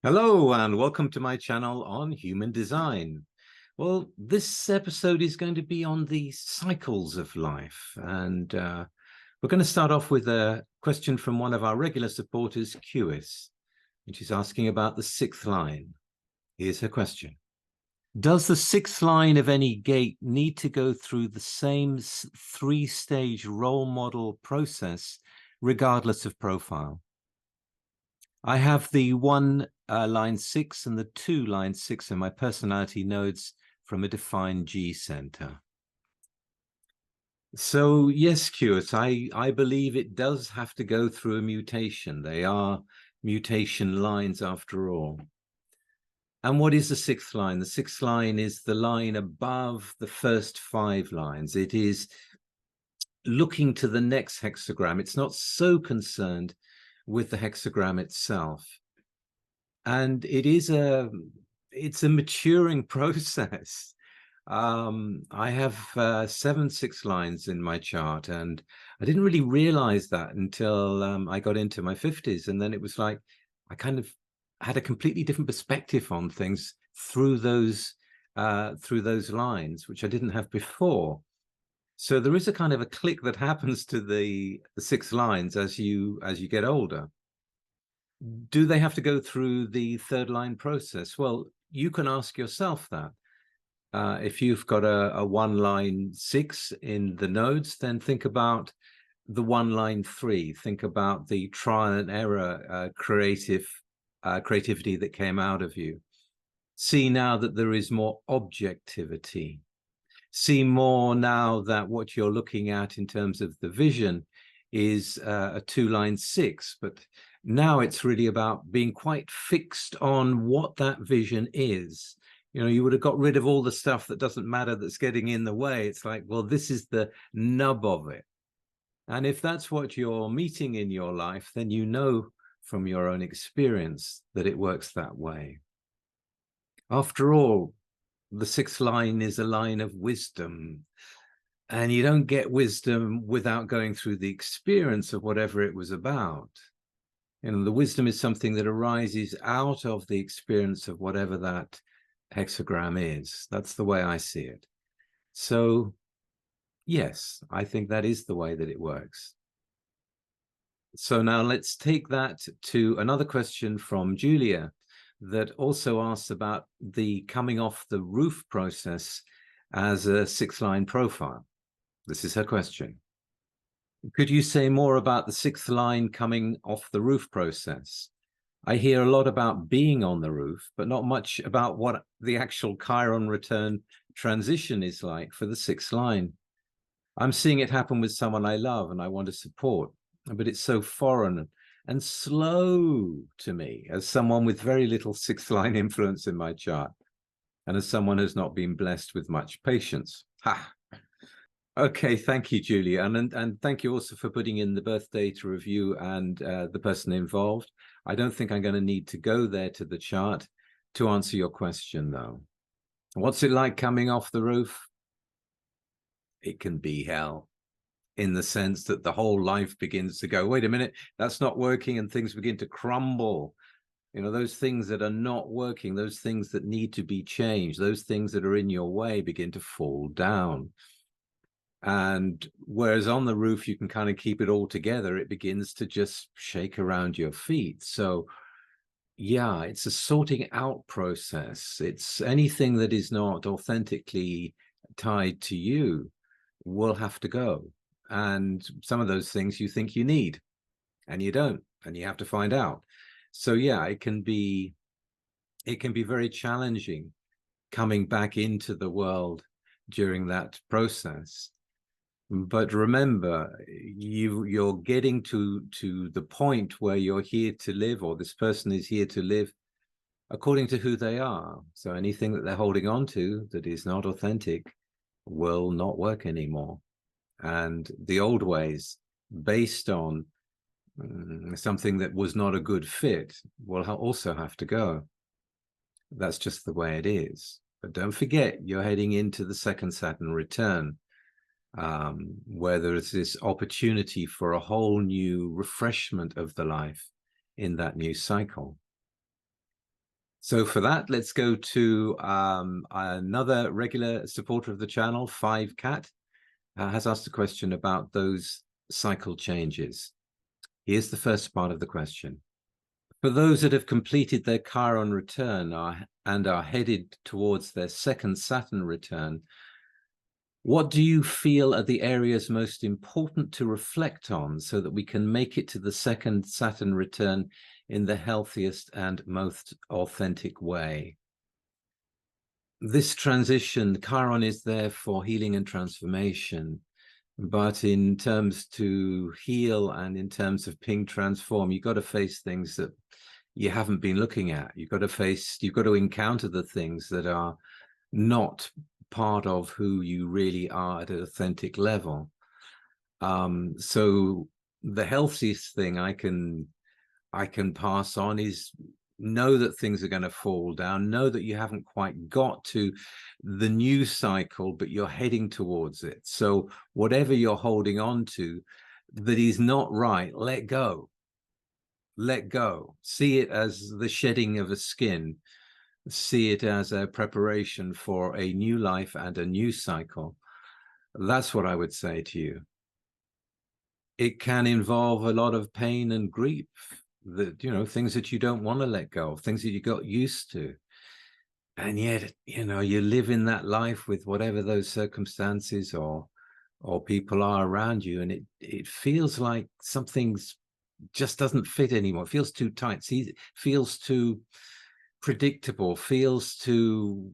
Hello and welcome to my channel on human design. Well, this episode is going to be on the cycles of life, and we're going to start off with a question from one of our regular supporters, QS, and she's asking about the sixth line. Here's her question. Does the sixth line of any gate need to go through the same three-stage role model process regardless of profile? I have the one line 6 and the 2 line 6 in my personality nodes from a defined G center. So yes, Stuart, I believe it does have to go through a mutation. They are mutation lines after all. And what is the sixth line? The sixth line is the line above the first 5 lines. It is looking to the next hexagram. It's not so concerned with the hexagram itself. And it's a maturing process. I have 7 6 lines in my chart, and I didn't really realize that until I got into my 50s. And then it was like I kind of had a completely different perspective on things through those lines, which I didn't have before. So there is a kind of a click that happens to the 6 lines as you get older. Do they have to go through the 3rd line process? Well, you can ask yourself that. If you've got a 1 line 6 in the nodes, then think about the 1 line 3. Think about the trial and error creativity that came out of you. See now that there is more objectivity. See more now that what you're looking at in terms of the vision is a 2 line 6, but now it's really about being quite fixed on what that vision is. You know, you would have got rid of all the stuff that doesn't matter, that's getting in the way. It's like, well, this is the nub of it. And if that's what you're meeting in your life, then you know from your own experience that it works that way. After all, the 6th line is a line of wisdom. And you don't get wisdom without going through the experience of whatever it was about. You know, the wisdom is something that arises out of the experience of whatever that hexagram is. That's the way I see it. So, yes, I think that is the way that it works. So now let's take that to another question from Julia that also asks about the coming off the roof process as a 6th line profile. This is her question. Could you say more about the 6th line coming off the roof process? I hear a lot about being on the roof, but not much about what the actual Chiron return transition is like for the 6th line. I'm seeing it happen with someone I love and I want to support, but it's so foreign and slow to me as someone with very little 6th line influence in my chart and as someone who's not been blessed with much patience. Ha! Okay, thank you, Julia. And thank you also for putting in the birth data review and the person involved. I don't think I'm going to need to go there to the chart to answer your question, though. What's it like coming off the roof? It can be hell, in the sense that the whole life begins to go, wait a minute, that's not working, and things begin to crumble. You know, those things that are not working, those things that need to be changed, those things that are in your way begin to fall down. And whereas on the roof, you can kind of keep it all together, it begins to just shake around your feet. So yeah, it's a sorting out process. It's anything that is not authentically tied to you will have to go. And some of those things you think you need and you don't, and you have to find out. So yeah, it can be very challenging coming back into the world during that process. But remember, you're getting to the point where you're here to live, or this person is here to live according to who they are. So anything that they're holding on to that is not authentic will not work anymore. And the old ways, based on something that was not a good fit, will also have to go. That's just the way it is. But don't forget, you're heading into the second Saturn return, where there is this opportunity for a whole new refreshment of the life in that new cycle. So for that, let's go to another regular supporter of the channel, 5Cat, has asked a question about those cycle changes. Here's the first part of the question. For those that have completed their Chiron return and are headed towards their second Saturn return, what do you feel are the areas most important to reflect on so that we can make it to the second Saturn return in the healthiest and most authentic way? This transition, Chiron is there for healing and transformation, but in terms to heal and in terms of being transformed, you've got to face things that you haven't been looking at. You've got to encounter the things that are not part of who you really are at an authentic level. So the healthiest thing I can pass on is know that things are going to fall down, know that you haven't quite got to the new cycle, but you're heading towards it. So whatever you're holding on to that is not right, let go. Let go. See it as the shedding of a skin. See it as a preparation for a new life and a new cycle. That's what I would say to you. It can involve a lot of pain and grief, that, you know, things that you don't want to let go of, things that you got used to. And yet, you know, you live in that life with whatever those circumstances or people are around you, and it feels like something's just doesn't fit anymore. It feels too tight. See, feels too predictable, feels too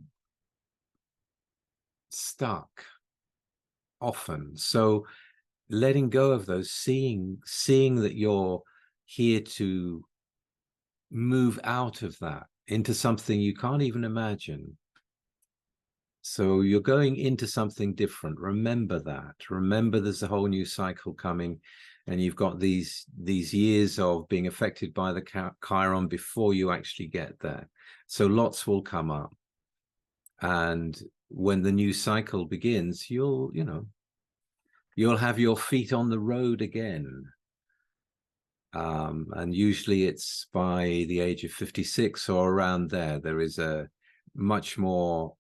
stuck often. So letting go of those, seeing that you're here to move out of that into something you can't even imagine. So you're going into something different. Remember that. Remember there's a whole new cycle coming, and you've got these years of being affected by the Chiron before you actually get there. So lots will come up. And when the new cycle begins, you'll have your feet on the road again. And usually it's by the age of 56 or around there. There is a much more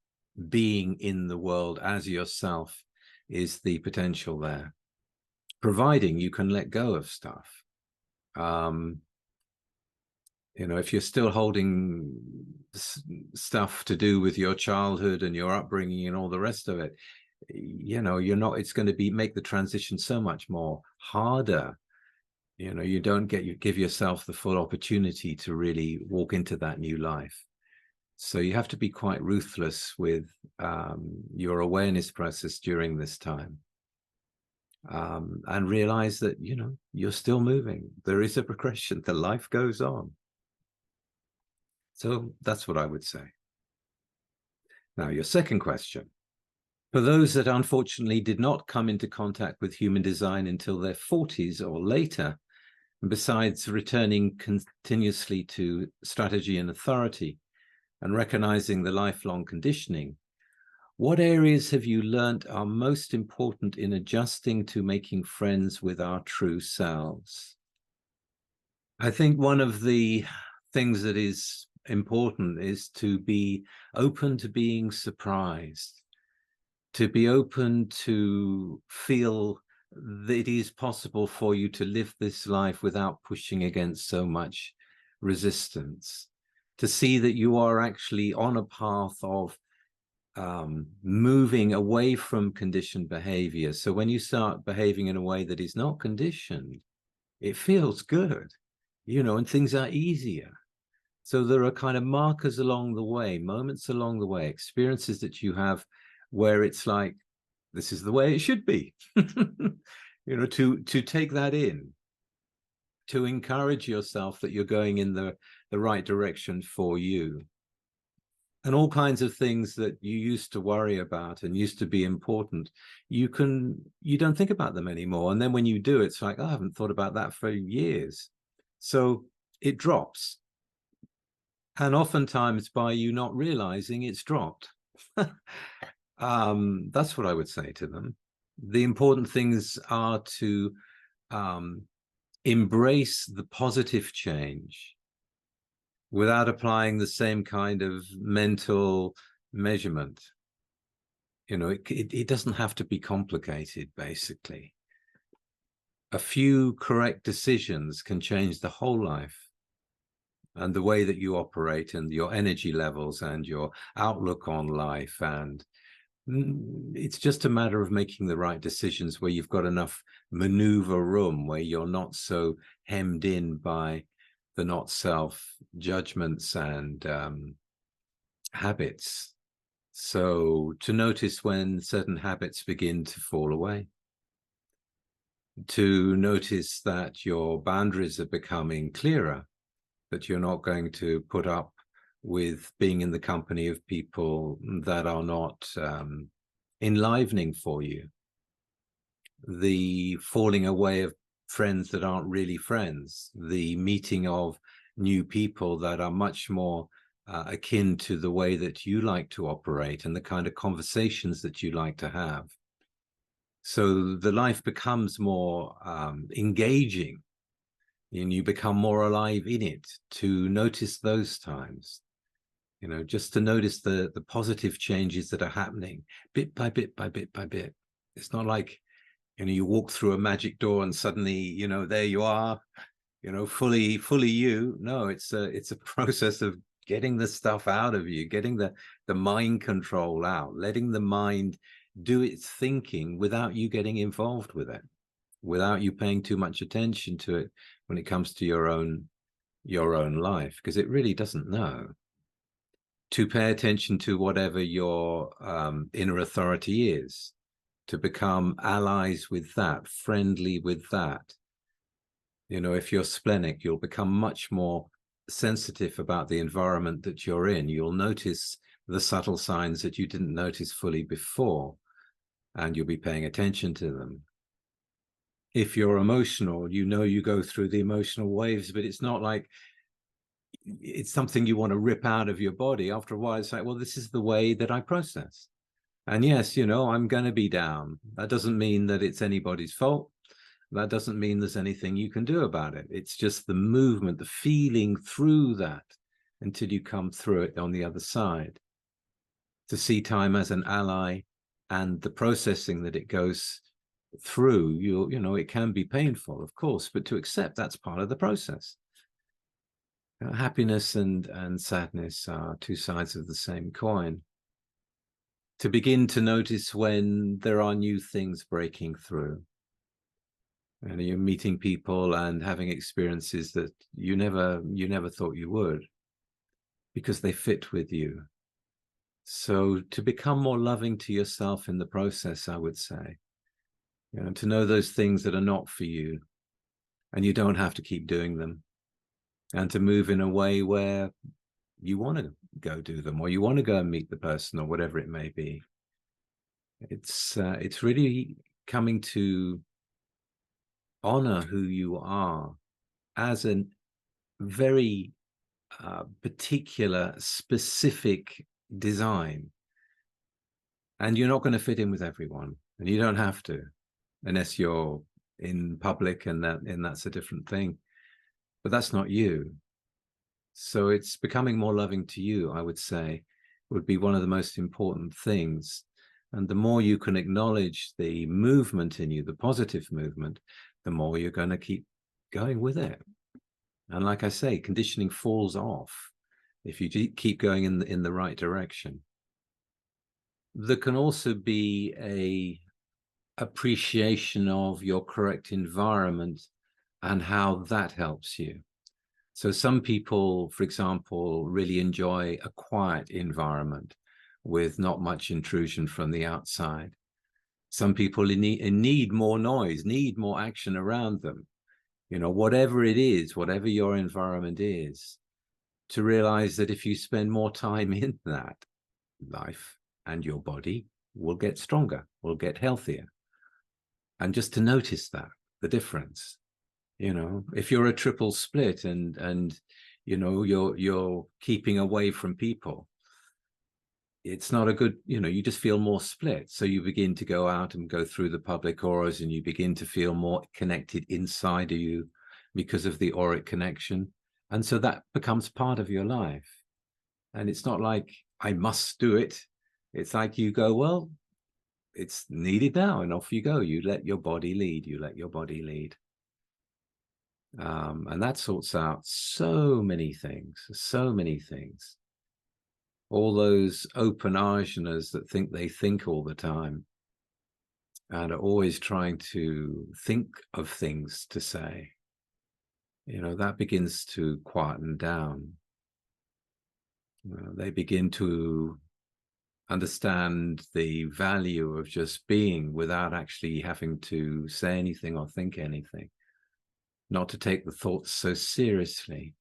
being in the world as yourself is the potential there, providing you can let go of stuff. You know, if you're still holding stuff to do with your childhood and your upbringing and all the rest of it, you know, it's going to make the transition so much more harder. You know, you give yourself the full opportunity to really walk into that new life. So you have to be quite ruthless with your awareness process during this time, and realize that, you know, you're still moving. There is a progression. The life goes on. So that's what I would say. Now, your second question. For those that unfortunately did not come into contact with human design until their 40s or later, besides returning continuously to strategy and authority and recognizing the lifelong conditioning, what areas have you learnt are most important in adjusting to making friends with our true selves? I think one of the things that is important is to be open to being surprised, to be open to feel that it is possible for you to live this life without pushing against so much resistance, to see that you are actually on a path of moving away from conditioned behavior. So when you start behaving in a way that is not conditioned, it feels good, you know, and things are easier. So there are kind of markers along the way, moments along the way, experiences that you have where it's like, this is the way it should be. You know, to take that in, to encourage yourself that you're going in the right direction for you. And all kinds of things that you used to worry about and used to be important, you don't think about them anymore. And then when you do, it's like, oh, I haven't thought about that for years. So it drops. And oftentimes by you not realizing it's dropped. That's what I would say to them. The important things are to embrace the positive change, without applying the same kind of mental measurement. You know, it doesn't have to be complicated, basically. A few correct decisions can change the whole life and the way that you operate and your energy levels and your outlook on life. And it's just a matter of making the right decisions where you've got enough maneuver room, where you're not so hemmed in by the not self judgments and habits. So to notice when certain habits begin to fall away, to notice that your boundaries are becoming clearer, that you're not going to put up with being in the company of people that are not enlivening for you, the falling away of friends that aren't really friends, the meeting of new people that are much more akin to the way that you like to operate and the kind of conversations that you like to have. So the life becomes more engaging, and you become more alive in it, to notice those times, you know, just to notice the positive changes that are happening bit by bit by bit by bit. It's not like, you know, you walk through a magic door and suddenly, you know, there you are, you know, fully you. No, it's a process of getting the stuff out of you, getting the mind control out, letting the mind do its thinking without you getting involved with it, without you paying too much attention to it when it comes to your own life, because it really doesn't know. To pay attention to whatever your inner authority is, to become allies with that, friendly with that. You know, if you're splenic, you'll become much more sensitive about the environment that you're in. You'll notice the subtle signs that you didn't notice fully before, and you'll be paying attention to them. If you're emotional, you know, you go through the emotional waves, but it's not like it's something you want to rip out of your body. After a while, it's like, well, this is the way that I process. And yes, you know, I'm going to be down. That doesn't mean that it's anybody's fault. That doesn't mean there's anything you can do about it. It's just the movement, the feeling through that until you come through it on the other side. To see time as an ally and the processing that it goes through, you know, it can be painful, of course, but to accept that's part of the process. Happiness and sadness are two sides of the same coin. To begin to notice when there are new things breaking through, and you're meeting people and having experiences that you never thought you would, because they fit with you. So to become more loving to yourself in the process, I would say, you know, to know those things that are not for you, and you don't have to keep doing them, and to move in a way where you want to go do them, or you want to go and meet the person, or whatever it may be. It's really coming to honor who you are as a very particular, specific design. And you're not going to fit in with everyone, and you don't have to, unless you're in public, and that's a different thing. But that's not you. So it's becoming more loving to you, I would say, would be one of the most important things. And the more you can acknowledge the movement in you, the positive movement, the more you're going to keep going with it. And like I say, conditioning falls off if you keep going in the right direction. There can also be a appreciation of your correct environment and how that helps you. So some people, for example, really enjoy a quiet environment with not much intrusion from the outside. Some people need more noise, need more action around them. You know, whatever it is, whatever your environment is, to realize that if you spend more time in that, life and your body will get stronger, will get healthier. And just to notice that, the difference. You know, if you're a triple split and you know, you're keeping away from people, it's not a good, you know, you just feel more split. So you begin to go out and go through the public auras, and you begin to feel more connected inside of you because of the auric connection. And so that becomes part of your life. And it's not like I must do it. It's like you go, well, it's needed now, and off you go. You let your body lead. You let your body lead. And that sorts out so many things, so many things. All those open ajanas that think they think all the time and are always trying to think of things to say, you know, that begins to quieten down. They begin to understand the value of just being without actually having to say anything or think anything, not to take the thoughts so seriously.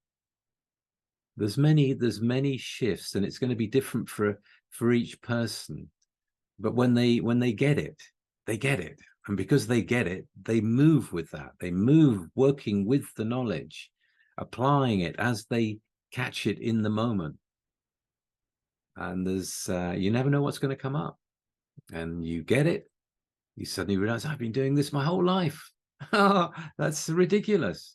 There's many shifts, and it's going to be different for each person. But when they get it, they get it. And because they get it, they move with that. They move working with the knowledge, applying it as they catch it in the moment. And there's you never know what's going to come up. And you get it, you suddenly realize, I've been doing this my whole life. That's ridiculous.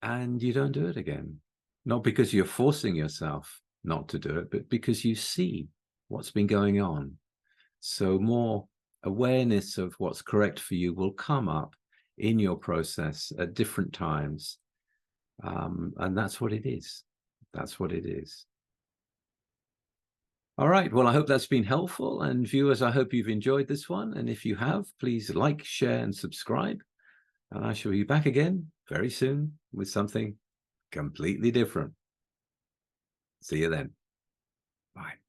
And you don't do it again. Not because you're forcing yourself not to do it, but because you see what's been going on. So more awareness of what's correct for you will come up in your process at different times. And that's what it is. That's what it is. All right. Well, I hope that's been helpful. And viewers, I hope you've enjoyed this one. And if you have, please like, share, and subscribe. And I shall be back again very soon with something completely different. See you then. Bye.